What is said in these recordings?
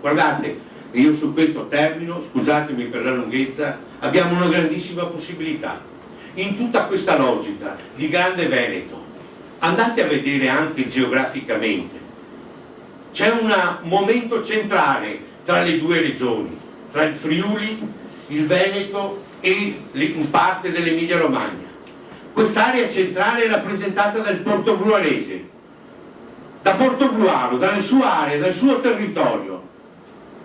Guardate, io su questo termino, scusatemi per la lunghezza, abbiamo una grandissima possibilità. In tutta questa logica di Grande Veneto, andate a vedere anche geograficamente, c'è un momento centrale tra le due regioni, tra il Friuli, il Veneto e in parte dell'Emilia Romagna. Quest'area centrale è rappresentata dal portogruarese. Da Portogruaro, dalle sue aree, dal suo territorio,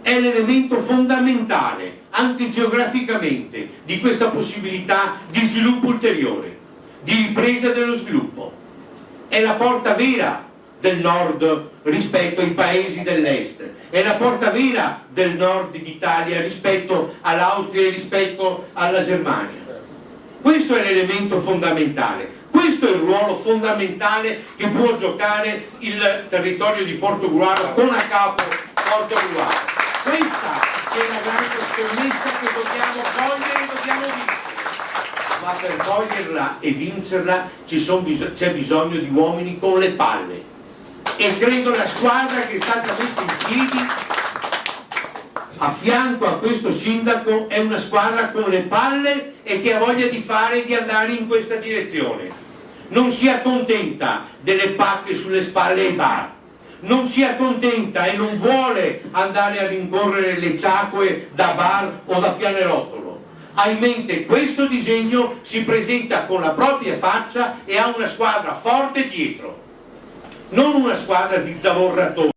è l'elemento fondamentale, anche geograficamente, di questa possibilità di sviluppo ulteriore, di ripresa dello sviluppo. È la porta vera del nord rispetto ai paesi dell'est, è la porta vera del nord d'Italia rispetto all'Austria e rispetto alla Germania. Questo è l'elemento fondamentale, questo è il ruolo fondamentale che può giocare il territorio di Portogruaro con a capo Portogruaro. Questa è la grande scommessa che dobbiamo cogliere e dobbiamo vincere, ma per coglierla e vincerla c'è bisogno di uomini con le palle, e credo la squadra che è stata messa in piedi a fianco a questo sindaco è una squadra con le palle e che ha voglia di fare e di andare in questa direzione. Non si accontenta delle pacche sulle spalle ai bar, non si accontenta e non vuole andare a rincorrere le ciacque da bar o da pianerottolo. Ha in mente questo disegno, si presenta con la propria faccia e ha una squadra forte dietro, non una squadra di zavorratori.